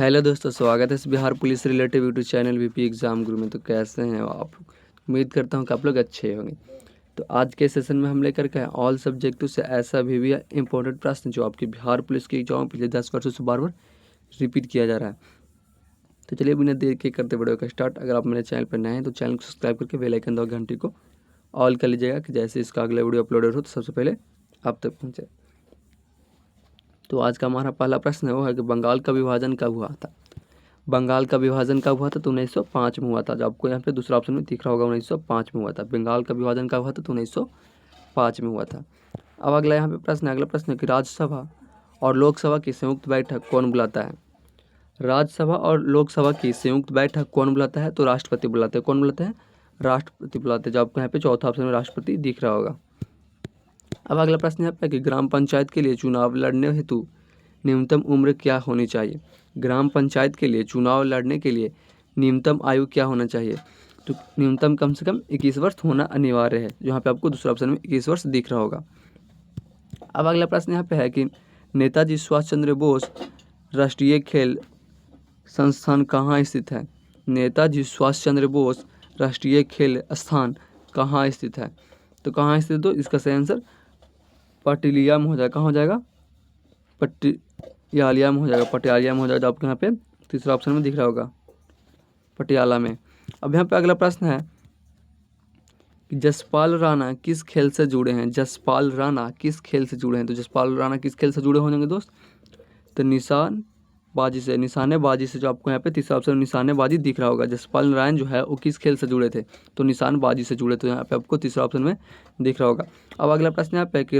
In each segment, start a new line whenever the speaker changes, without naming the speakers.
Hello दोस्तों, स्वागत है इस बिहार पुलिस से related YouTube channel VP exam गुरु में। तो कैसे हैं आप? उम्मीद करता हूं कि आप लोग अच्छे होंगे। तो आज के सेशन में हम लेकर के आए ऑल सब्जेक्टों से ऐसा भी इंपॉर्टेंट प्रश्न जो आपके बिहार पुलिस के एग्जाम पिछले 10 वर्षों से बार बार रिपीट किया जा रहा है। तो चलिए बिना देर के करते वीडियो का स्टार्ट। अगर आप मेरे चैनल पर नए हैं तो चैनल को सब्सक्राइब करके बेल आइकन दो, घंटी को ऑल कर लीजिएगा कि जैसे इसका अगला वीडियो अपलोडेड हो तो सबसे पहले आप तक पहुँचे। तो आज का हमारा पहला प्रश्न है वो है कि बंगाल का विभाजन कब हुआ था। बंगाल का विभाजन कब हुआ था? तो 1905 में हुआ था। जो आपको यहाँ पे दूसरा ऑप्शन में दिख रहा होगा 1905 में हुआ था। बंगाल का विभाजन कब हुआ था? तो 1905 में हुआ था। अब अगला यहाँ पे प्रश्न है, अगला प्रश्न है कि राज्यसभा और लोकसभा की संयुक्त बैठक कौन बुलाता है? राज्यसभा और लोकसभा की संयुक्त बैठक कौन बुलाता है? तो राष्ट्रपति बुलाते हैं। कौन बुलाते हैं? राष्ट्रपति बुलाते हैं। जो आपको यहाँ पे चौथा ऑप्शन में राष्ट्रपति दिख रहा होगा। अब अगला प्रश्न यहाँ पे कि ग्राम पंचायत के लिए चुनाव लड़ने हेतु न्यूनतम उम्र क्या होनी चाहिए? ग्राम पंचायत के लिए चुनाव लड़ने के लिए न्यूनतम आयु क्या होना चाहिए? तो न्यूनतम कम से कम 21 वर्ष होना अनिवार्य है। यहाँ पे आपको दूसरा ऑप्शन में 21 वर्ष दिख रहा होगा। अब अगला प्रश्न यहाँ पे है कि नेताजी सुभाष चंद्र बोस राष्ट्रीय खेल संस्थान कहाँ स्थित है? नेताजी सुभाष चंद्र बोस राष्ट्रीय खेल स्थान कहाँ स्थित है? तो कहाँ स्थित? तो इसका सही आंसर पटियाला में हो जाएगा। कहाँ हो जाएगा? पटियाला में हो जाएगा। पटियाला में हो जाएगा। आपको यहाँ पे तीसरा ऑप्शन में दिख रहा होगा पटियाला में। अब यहाँ पे अगला प्रश्न है कि जसपाल राणा किस खेल से जुड़े हैं? जसपाल राणा किस खेल से जुड़े हैं? तो जसपाल राणा किस खेल से जुड़े हो जाएंगे दोस्त? तो निशानेबाजी से। निशानेबाजी से। जो आपको यहाँ पे तीसरा ऑप्शन निशानेबाजी दिख रहा होगा। जसपाल नारायण जो है वो किस खेल से जुड़े थे? तो निशानबाजी से जुड़े। तो यहाँ पे आपको तीसरा ऑप्शन में दिख रहा होगा। अब अगला प्रश्न यहाँ पे कि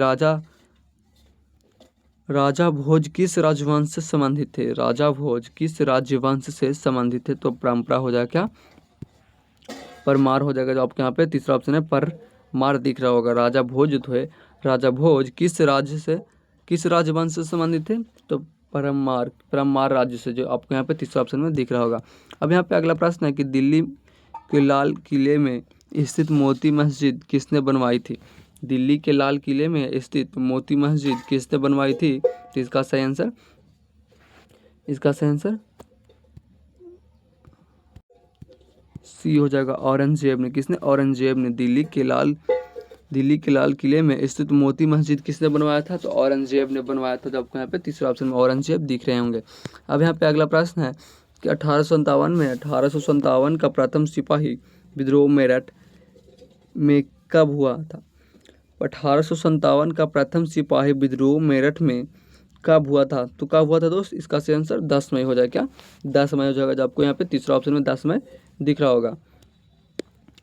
राजा भोज किस राजवंश से संबंधित थे? राजा भोज किस राजवंश से संबंधित थे? तो परंपरा हो जाएगा क्या? परमार हो जाएगा। जो आपके यहाँ पे तीसरा ऑप्शन है परमार दिख रहा होगा। राजा भोज जो है, राजा भोज किस राजवंश से संबंधित थे? तो परमार राज्य से। जो आपको यहाँ पे तीसरा ऑप्शन में दिख रहा होगा। अब यहाँ पे अगला प्रश्न है कि दिल्ली के लाल किले में स्थित मोती मस्जिद किसने बनवाई थी? दिल्ली के लाल किले में स्थित मोती मस्जिद किसने बनवाई थी? तो इसका सही आंसर सी हो जाएगा, औरंगजेब ने। किसने? औरंगजेब ने। दिल्ली के लाल किले में स्थित मोती मस्जिद किसने बनवाया था? तो औरंगजेब ने बनवाया था। जब आपको यहाँ पे तीसरा ऑप्शन में औरंगजेब दिख रहे होंगे। अब यहाँ पे अगला प्रश्न है कि 1857 का प्रथम सिपाही विद्रोह मेरठ में कब हुआ था? 1857 का प्रथम सिपाही विद्रोह मेरठ में कब हुआ था? तो कब हुआ था दोस्त? इसका सही आंसर 10 मई हो जाएगा। क्या? 10 मई हो जाएगा। जब आपको यहाँ पे तीसरा ऑप्शन में 10 मई दिख रहा होगा।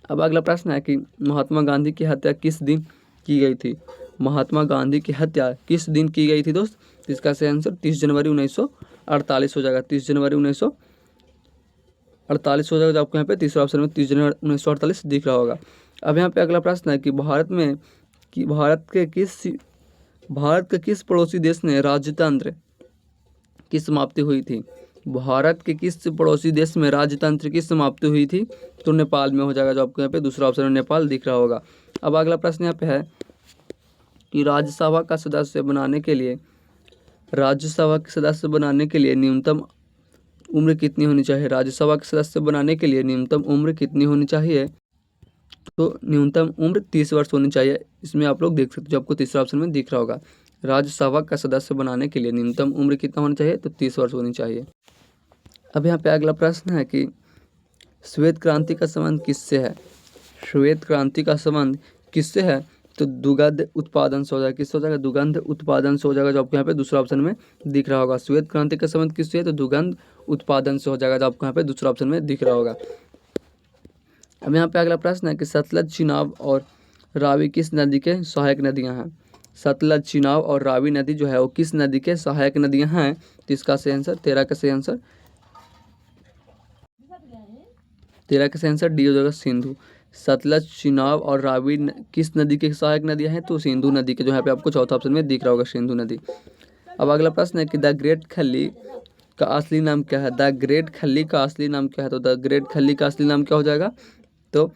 अब अगला प्रश्न है कि महात्मा गांधी की हत्या किस दिन की गई थी? महात्मा गांधी की हत्या किस दिन की गई थी दोस्त? इसका सही आंसर 30 जनवरी 1948 हो जाएगा। 30 जनवरी 1948 हो जाएगा। जब आपको यहाँ पे तीसरा ऑप्शन में 30 जनवरी 1948 दिख रहा होगा। अब यहाँ पे अगला प्रश्न है कि भारत के किस पड़ोसी देश ने राजतंत्र की समाप्ति हुई थी? भारत के किस पड़ोसी देश में राजतंत्र की समाप्ति हुई थी? तो नेपाल में हो जाएगा। जो आपको यहाँ पे दूसरा ऑप्शन में नेपाल दिख रहा होगा। अब अगला प्रश्न यहाँ पे है कि राज्यसभा के सदस्य बनाने के लिए न्यूनतम उम्र कितनी होनी चाहिए? राज्यसभा के सदस्य बनाने के लिए न्यूनतम उम्र कितनी होनी चाहिए? तो न्यूनतम उम्र 30 वर्ष होनी चाहिए। इसमें आप लोग देख सकते हो, जो आपको तीसरा ऑप्शन में दिख रहा होगा। राज्यसभा का सदस्य बनाने के लिए न्यूनतम उम्र कितना होनी चाहिए? तो 30 वर्ष होनी चाहिए। अब यहाँ पे अगला प्रश्न है कि श्वेत क्रांति का संबंध किससे है? श्वेत क्रांति का संबंध किससे है? तो दुग्ध उत्पादन से हो जाएगा। किससे हो जाएगा? दुग्ध उत्पादन से हो जाएगा। जो आपको यहाँ पे दूसरा ऑप्शन में दिख रहा होगा। श्वेत क्रांति का संबंध किससे है? तो दुग्ध उत्पादन से हो जाएगा। जो आपको यहाँ पे दूसरा ऑप्शन में दिख रहा होगा। अब यहाँ पे अगला प्रश्न है कि सतलज, चिनाब और रावी किस नदी के सहायक नदियाँ हैं? सतलज, चिनाब और रावी नदी जो है वो किस नदी के सहायक नदियाँ हैं? तो इसका सही आंसर 13 का सही आंसर डी हो जाएगा, सिंधु। सतलज, चिनाब और रावी किस नदी के सहायक नदियाँ हैं? तो सिंधु नदी के। जो यहाँ पे आपको चौथा ऑप्शन में दिख रहा होगा, सिंधु नदी। अब अगला प्रश्न है कि द ग्रेट खली का असली नाम क्या है? द ग्रेट खली का असली नाम क्या है? तो द ग्रेट खली का असली नाम क्या हो जाएगा? तो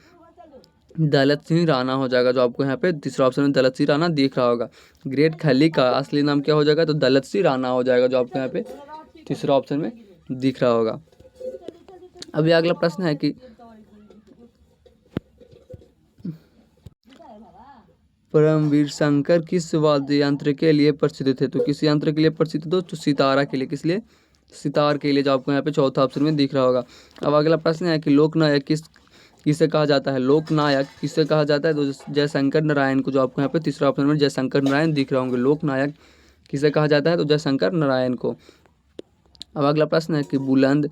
दौलत सिंह राणा हो जाएगा। जो आपको यहाँ पे तीसरा ऑप्शन में दौलत सिंह राणा दिख रहा होगा। ग्रेट खली का असली नाम क्या हो जाएगा? तो दौलत सिंह राणा हो जाएगा। जो आपको यहाँ पे तीसरा ऑप्शन में दिख रहा होगा। अभी अगला प्रश्न है कि परमवीर शंकर किस वाद्य यंत्र के लिए प्रसिद्ध थे? तो किस यंत्र के लिए प्रसिद्ध थे? तो सितारा के लिए। किस लिए? सितार के लिए, जो आपको यहाँ पे चौथा ऑप्शन में दिख रहा होगा। अब अगला प्रश्न है कि लोकनायक किसे कहा जाता है? लोकनायक किसे कहा जाता है? तो जयशंकर नारायण को, जो आपको यहाँ पे तीसरा ऑप्शन में जयशंकर नारायण दिख रहे होंगे। लोकनायक किसे कहा जाता है? तो जयशंकर नारायण को। अब अगला प्रश्न है कि बुलंद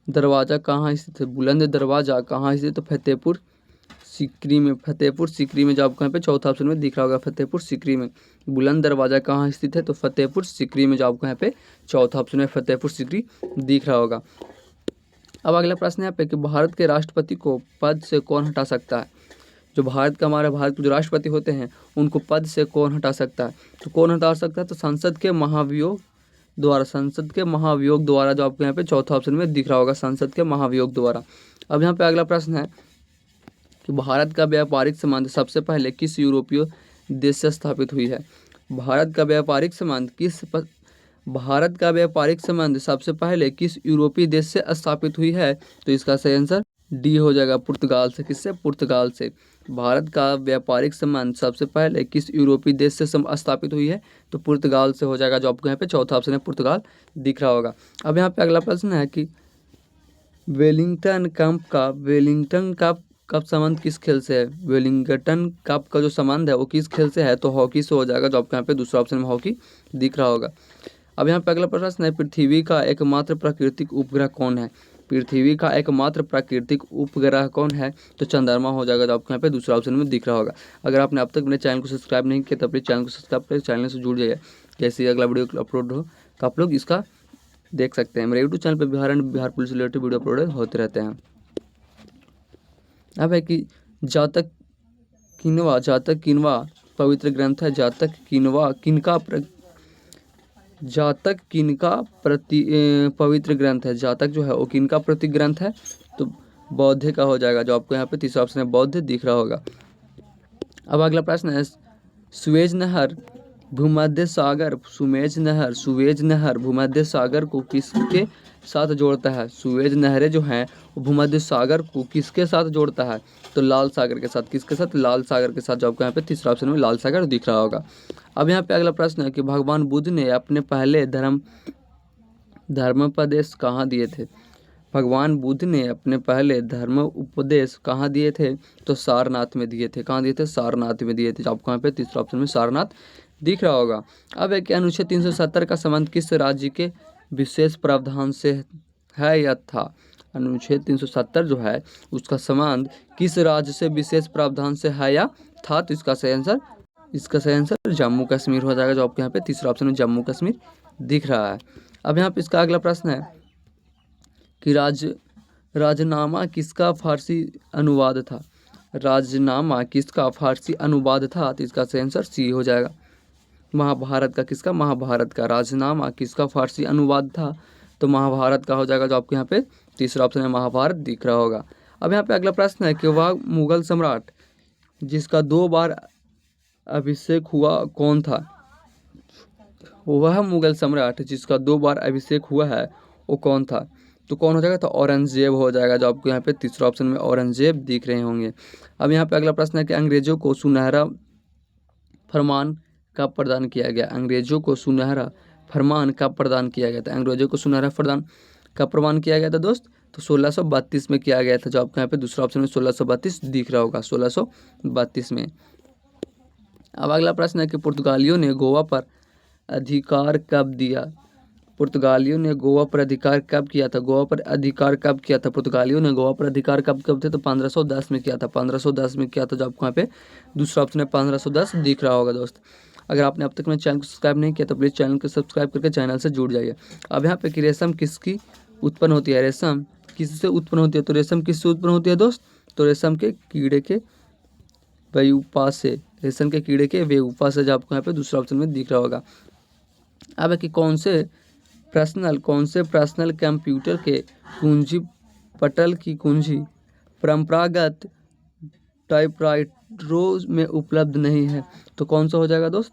दरवाज़ा कहाँ स्थित है? बुलंद दरवाज़ा कहाँ स्थित? तो फतेहपुर सीकरी में। फतेहपुर सीकरी में, जो आपको यहाँ पे चौथा ऑप्शन में दिख रहा होगा, फतेहपुर सीकरी में। बुलंद दरवाज़ा कहाँ स्थित है? तो फतेहपुर सीकरी में, जो आपको यहाँ पे चौथा ऑप्शन में फतेहपुर सीकरी दिख रहा होगा। अब अगला प्रश्न है यहाँ पे कि भारत के राष्ट्रपति को पद से कौन हटा सकता है? जो भारत के जो राष्ट्रपति होते हैं उनको पद से कौन हटा सकता है? तो कौन हटा सकता है? तो संसद के महाभियोग द्वारा। संसद के महाभियोग द्वारा, जो आपको यहाँ पे चौथा ऑप्शन में दिख रहा होगा, संसद के महाभियोग द्वारा। अब यहाँ पे अगला प्रश्न है कि भारत का व्यापारिक संबंध सबसे पहले किस यूरोपीय देश से स्थापित हुई है? भारत का व्यापारिक संबंध सबसे पहले किस यूरोपीय देश से स्थापित हुई है? तो इसका सही आंसर डी हो जाएगा, पुर्तगाल से। किससे? पुर्तगाल से। भारत का व्यापारिक संबंध सबसे पहले किस यूरोपीय देश से स्थापित हुई है? तो पुर्तगाल से हो जाएगा, जो आपको यहाँ पे चौथा ऑप्शन है पुर्तगाल दिख रहा होगा। अब यहाँ पे अगला प्रश्न है कि वेलिंगटन कप का संबंध किस खेल से है? वेलिंगटन कप का जो संबंध है वो किस खेल से है? तो हॉकी से हो जाएगा, जो आपको यहाँ पे दूसरा ऑप्शन में हॉकी दिख रहा होगा। अब यहाँ पे अगला प्रश्न है पृथ्वी का एकमात्र प्राकृतिक उपग्रह कौन है? पृथ्वी का एकमात्र प्राकृतिक उपग्रह कौन है? तो चंद्रमा हो जाएगा, जो आपको यहाँ पे दूसरा ऑप्शन में दिख रहा होगा। अगर आपने अब तक मेरे चैनल को सब्सक्राइब नहीं किया तो प्लीज़ चैनल को सब्सक्राइब करें, चैनल से जुड़ जाइए। जैसे ही अगला वीडियो अपलोड हो तो आप लोग इसका देख सकते हैं। मेरे यूट्यूब चैनल पर Bihar police related video upload होते रहते हैं। अब है कि जातक किनवा पवित्र ग्रंथ है? जातक किनका पवित्र ग्रंथ है? जातक जो है वो किनका प्रति ग्रंथ है? तो बौद्ध का हो जाएगा, जो आपको यहाँ पे तीसरा ऑप्शन है बौद्ध दिख रहा होगा। अब अगला प्रश्न है सुएज नहर भूमध्य सागर को किसके साथ जोड़ता है? सुएज नहरें जो हैं वो भूमध्य सागर को किसके साथ जोड़ता है? तो लाल सागर के साथ। किसके साथ? लाल सागर के साथ, जो आपको यहाँ पे तीसरा ऑप्शन में लाल सागर दिख रहा होगा। अब यहाँ पे अगला प्रश्न है कि भगवान बुद्ध ने अपने पहले धर्मोपदेश कहाँ दिए थे? भगवान बुद्ध ने अपने पहले धर्म उपदेश कहाँ दिए थे? तो सारनाथ में दिए थे। कहाँ दिए थे? सारनाथ में दिए थे। आपको यहाँ पे तीसरा ऑप्शन में सारनाथ दिख रहा होगा। अब है कि अनुच्छेद 370 का संबंध किस राज्य के विशेष प्रावधान से है या था? अनुच्छेद 370 जो है उसका संबंध किस राज्य से विशेष प्रावधान से है या था? तो इसका सही आंसर जम्मू कश्मीर हो जाएगा, जो आपको यहाँ पे तीसरा ऑप्शन में जम्मू कश्मीर दिख रहा है। अब यहाँ पे इसका अगला प्रश्न है कि राजनामा किसका फारसी अनुवाद था? राजनामा किसका फारसी अनुवाद था? तो इसका सही आंसर सी हो जाएगा, महाभारत का। किसका? महाभारत का। राजनामा किसका फारसी अनुवाद था? तो महाभारत का हो जाएगा, जो आपको यहाँ पे तीसरा ऑप्शन है महाभारत दिख रहा होगा। अब यहाँ पे अगला प्रश्न है कि वह मुगल सम्राट जिसका 2 बार अभिषेक हुआ कौन था? वह मुगल सम्राट जिसका 2 बार अभिषेक हुआ है वो कौन था? तो कौन हो जाएगा? तो औरंगजेब हो जाएगा, जो आपको यहाँ पे तीसरा ऑप्शन में औरंगजेब दिख रहे होंगे। अब यहाँ पे अगला प्रश्न है कि अंग्रेजों को सुनहरा फरमान कब प्रदान किया गया? अंग्रेजों को सुनहरा फरमान कब प्रदान किया गया था? अंग्रेजों को सुनहरा फरमान कब प्रदान किया गया था दोस्त? तो 1632 में किया गया था, जो आपको यहाँ पे दूसरा ऑप्शन में 1632 दिख रहा होगा, 1632 में। अब अगला प्रश्न है कि पुर्तगालियों ने गोवा पर अधिकार कब दिया? पुर्तगालियों ने गोवा पर अधिकार कब किया था? पुर्तगालियों ने गोवा पर अधिकार कब थे? तो 1510 में किया था, 1510 में किया था, जो आपको यहाँ पे दूसरा ऑप्शन है 1510 दिख रहा होगा दोस्त। अगर आपने अब तक मेरे चैनल को सब्सक्राइब नहीं किया तो प्लीज़ चैनल को सब्सक्राइब करके चैनल से जुड़ जाइए। अब यहाँ पे कि रेशम किसकी उत्पन्न होती है? रेशम किससे उत्पन्न होती है? तो रेशम किससे उत्पन्न होती है दोस्त? तो रेशम के कीड़े के व्यूपा से। रेशम के कीड़े के व्यूपा से, जो आपको यहाँ पे दूसरा ऑप्शन में दिख रहा होगा। अब है कि कौन से पर्सनल कंप्यूटर के कुंजी पटल की कुंजी परंपरागत टाइपराइटरों में उपलब्ध नहीं है? तो कौन सा हो जाएगा दोस्त?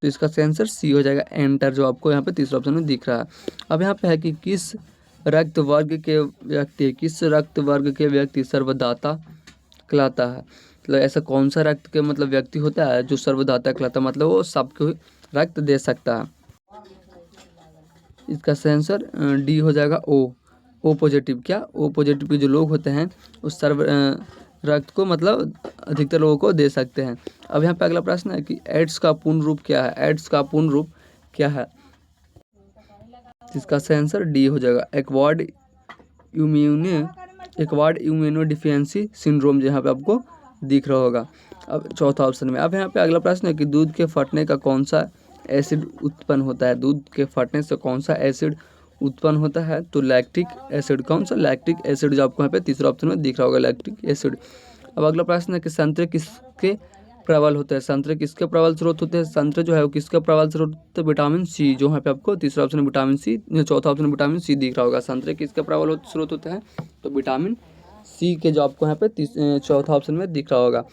तो इसका सही आंसर सी हो जाएगा, एंटर, जो आपको यहाँ पे तीसरा ऑप्शन में दिख रहा है। अब यहाँ पे है कि किस रक्त वर्ग के व्यक्ति सर्वदाता कहलाता है। मतलब ऐसा कौन सा रक्त के मतलब व्यक्ति होता है जो सर्वदाता कहलाता है, मतलब वो सबको रक्त दे सकता है। इसका सही आंसर डी हो जाएगा, ओ पॉजिटिव। क्या ओ पॉजिटिव के जो लोग होते हैं उस रक्त को मतलब अधिकतर लोगों को दे सकते हैं। अब यहाँ पे अगला प्रश्न है कि एड्स का पूर्ण रूप क्या है। एड्स का पूर्ण रूप क्या है। इसका सही आंसर डी हो जाएगा, एक्वायर्ड इम्यूनो डिफिशियंसी सिंड्रोम, जहाँ पे आपको दिख रहा होगा। अब चौथा ऑप्शन में। अब यहाँ पे अगला प्रश्न है कि दूध के फटने का कौन सा एसिड उत्पन्न होता है। दूध के फटने से कौन सा एसिड उत्पन्न होता है। तो लैक्टिक एसिड। कौन सा? लैक्टिक एसिड, जो आपको यहाँ पे तीसरा ऑप्शन में दिख रहा होगा, लैक्टिक एसिड। अब अगला प्रश्न है कि संतरे किसके प्रबल होते हैं। संतरे किसके प्रबल स्रोत होते हैं। संतरे जो है वो किसका प्रबल स्रोत होते हैं। विटामिन सी, जो यहाँ पे आपको तीसरा ऑप्शन विटामिन सी, चौथा ऑप्शन विटामिन सी दिख रहा होगा। संतरे किसके प्रबल स्रोत होते हैं, तो विटामिन सी के, जो आपको यहाँ पे चौथा ऑप्शन में दिख रहा होगा।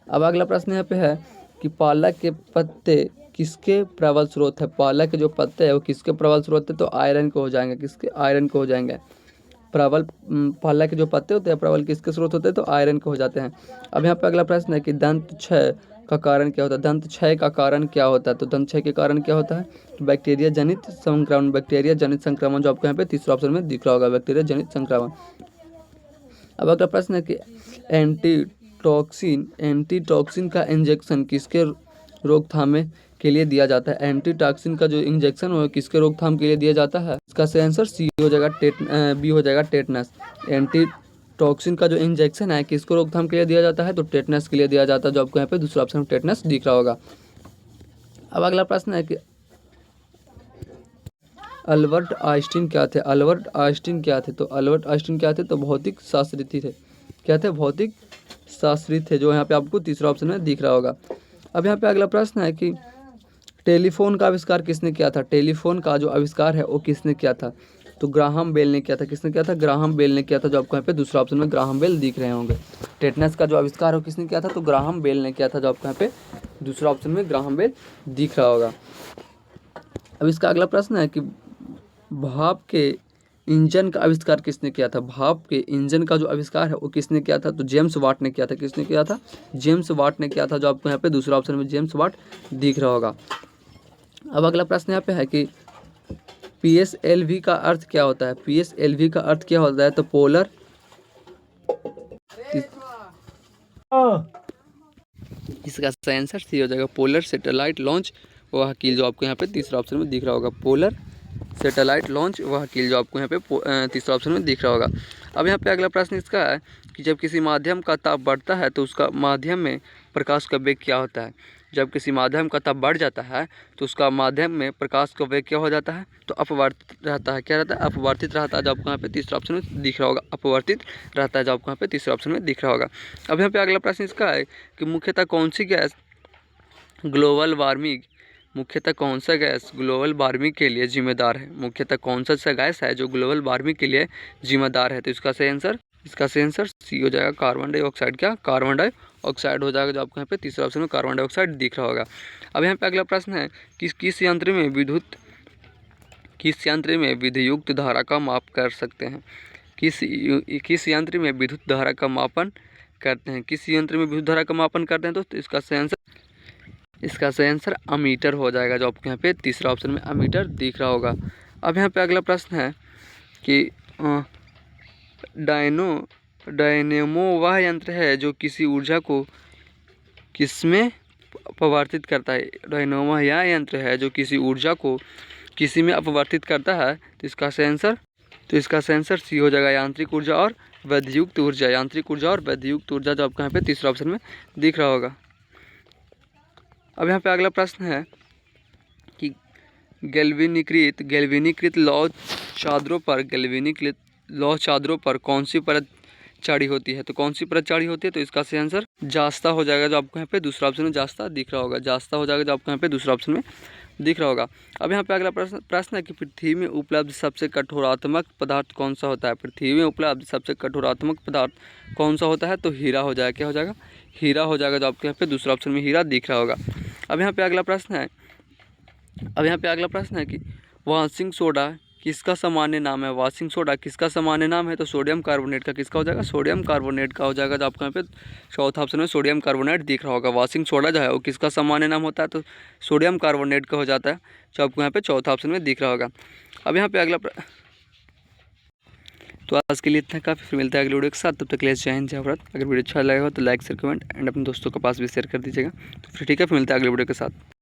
अब अगला प्रश्न यहाँ पे है कि पालक के पत्ते किसके प्रबल स्रोत है। पालक के जो पत्ते हैं वो किसके प्रबल स्रोत है, तो आयरन के हो जाएंगे। किसके? आयरन के हो जाएंगे। प्रबल पालक के जो पत्ते होते हैं प्रबल किसके स्रोत होते हैं, तो आयरन के हो जाते हैं। अब यहाँ पे अगला प्रश्न है कि दंत क्षय का कारण क्या होता है। दंत क्षय का कारण क्या होता है, तो दंत क्षय के कारण क्या होता है, बैक्टीरिया जनित संक्रमण। बैक्टीरिया जनित संक्रमण, जो आपको यहाँ पे तीसरा ऑप्शन में दिख रहा होगा, बैक्टीरिया जनित संक्रमण। अब अगला प्रश्न है कि एंटीटॉक्सिन का इंजेक्शन किसके रोकथाम के लिए दिया जाता है। एंटीटॉक्सिन का जो इंजेक्शन हो किसके रोकथाम के लिए दिया जाता है। इसका सही आंसर सी हो जाएगा, बी हो जाएगा, टेटनस। एंटीटॉक्सिन का जो इंजेक्शन है किसको रोकथाम के लिए दिया जाता है, तो टेटनस के लिए दिया जाता है, जो आपको यहाँ पे दूसरा ऑप्शन टेटनस दिख रहा होगा। अब अगला प्रश्न है कि अल्बर्ट आइंस्टीन क्या थे। अल्बर्ट आइंस्टीन क्या थे, तो अल्बर्ट आइंस्टीन क्या थे, तो भौतिक शास्त्री थे। क्या थे? भौतिक शास्त्री थे, जो यहाँ पे आपको तीसरा ऑप्शन में दिख रहा होगा। अब यहाँ पे अगला प्रश्न है कि टेलीफोन का आविष्कार किसने किया था। टेलीफोन का जो आविष्कार है वो किसने किया था, तो ग्राहम बेल ने किया था। किसने किया था? ग्राहम बेल ने किया था, जो आपको यहाँ पे दूसरा ऑप्शन में ग्राहम बेल दिख रहे होंगे। टेटनस का जो आविष्कार हो किसने किया था, तो ग्राहम बेल ने किया था, जो आपको यहाँ पे दूसरा ऑप्शन में ग्राहम बेल दिख रहा होगा। अब इसका अगला प्रश्न है कि भाप के इंजन का आविष्कार किसने किया था। भाप के इंजन का जो आविष्कार है वो किसने किया था, तो जेम्स वाट ने किया था। किसने किया था? जेम्स वाट ने किया था, जो आपको यहाँ पे दूसरा ऑप्शन में जेम्स वाट दिख रहा होगा। अब अगला प्रश्न यहाँ पे है कि PSLV का अर्थ क्या होता है। PSLV का अर्थ क्या होता है, तो पोलर, इसका सही आंसर सी हो जाएगा, पोलर सैटेलाइट लॉन्च व्हीकल, जो आपको यहाँ पे तीसरा ऑप्शन में दिख रहा होगा। पोलर सैटेलाइट लॉन्च व्हीकल, जो आपको यहाँ पे तीसरा ऑप्शन में दिख रहा होगा। अब यहाँ पे अगला प्रश्न इसका है कि जब किसी माध्यम का ताप बढ़ता है तो उसका माध्यम में प्रकाश का वेग क्या होता है। जब किसी माध्यम का ताप बढ़ जाता है तो उसका माध्यम में प्रकाश का वेग क्या हो जाता है, तो अपवर्तित रहता है। क्या रहता है? अपवर्तित रहता है, जो आपको यहाँ पे तीसरा ऑप्शन में दिख रहा होगा। अपवर्तित रहता है, जो आपको यहाँ पे तीसरा ऑप्शन में दिख रहा होगा। अब यहाँ पे अगला प्रश्न इसका है कि मुख्यतः कौन सी गैस ग्लोबल वार्मिंग के लिए जिम्मेदार है। मुख्यतः कौन सा गैस है जो ग्लोबल वार्मिंग के लिए जिम्मेदार है, तो इसका सही आंसर सी हो जाएगा, कार्बन डाइऑक्साइड। क्या? कार्बन डाइऑक्साइड हो जाएगा, जो आपको यहाँ पे तीसरा ऑप्शन में कार्बन डाइऑक्साइड दिख रहा होगा। अब यहाँ पे अगला प्रश्न है किस यंत्र में विद्युत धारा का माप कर सकते हैं। किस यंत्र में विद्युत धारा का मापन करते हैं। किस यंत्र में विद्युत धारा का मापन करते हैं, तो इसका सही आंसर अमीटर हो जाएगा, जो आपको यहाँ पे तीसरा ऑप्शन में अमीटर दिख रहा होगा। अब यहाँ पे अगला प्रश्न है कि डायनेमो वह यंत्र है जो किसी ऊर्जा को किसमें अपवर्तित करता है। डायनेमो यह यंत्र है जो किसी ऊर्जा को किसी में अपवर्तित करता है, तो इसका सही आंसर सी हो जाएगा, यांत्रिक ऊर्जा और विद्युत ऊर्जा। यांत्रिक ऊर्जा और विद्युत ऊर्जा, जो आपको यहाँ पे तीसरा ऑप्शन में दिख रहा होगा। अब यहाँ पे अगला प्रश्न है कि गैल्वेनीकृत लौह चादरों पर कौन सी परत चढ़ी होती है, तो कौन सी परत चढ़ी होती है, तो इसका सही आंसर जास्ता हो जाएगा, जो आपको यहाँ पे दूसरा ऑप्शन में जास्ता दिख रहा होगा। जास्ता हो जाएगा, जो आपको यहाँ पे दूसरा ऑप्शन में दिख रहा होगा। अब यहाँ पे अगला प्रश्न है कि पृथ्वी में उपलब्ध सबसे कठोरात्मक पदार्थ कौन सा होता है। पृथ्वी में उपलब्ध सबसे कठोरात्मक पदार्थ कौन सा होता है, तो हीरा हो जाएगा। क्या हो जाएगा? हीरा हो जाएगा, जो आपको यहाँ पे दूसरा ऑप्शन में हीरा दिख रहा होगा। अब यहाँ पे अगला प्रश्न है कि वाशिंग सोडा किसका सामान्य नाम है। वाशिंग सोडा किसका सामान्य नाम है, तो सोडियम कार्बोनेट का किसका हो जाएगा, सोडियम कार्बोनेट का हो जाएगा। जो आपको यहाँ पे चौथा ऑप्शन में सोडियम कार्बोनेट दिख रहा होगा। वाशिंग सोडा जो है वो किसका सामान्य नाम होता है, तो सोडियम कार्बोनेट का हो जाता है, जो आपको यहाँ पे चौथा ऑप्शन में दिख रहा होगा। अब यहाँ पे अगला तो आज के लिए इतना काफ़ी, फिर मिलता है अगले वीडियो के साथ। तब तक के लिए जय हिंद जय भारत। अगर वीडियो अच्छा लगा हो तो लाइक शेयर कमेंट एंड अपने दोस्तों के पास भी शेयर कर दीजिएगा। तो फिर ठीक है, फिर मिलता है अगले वीडियो के साथ।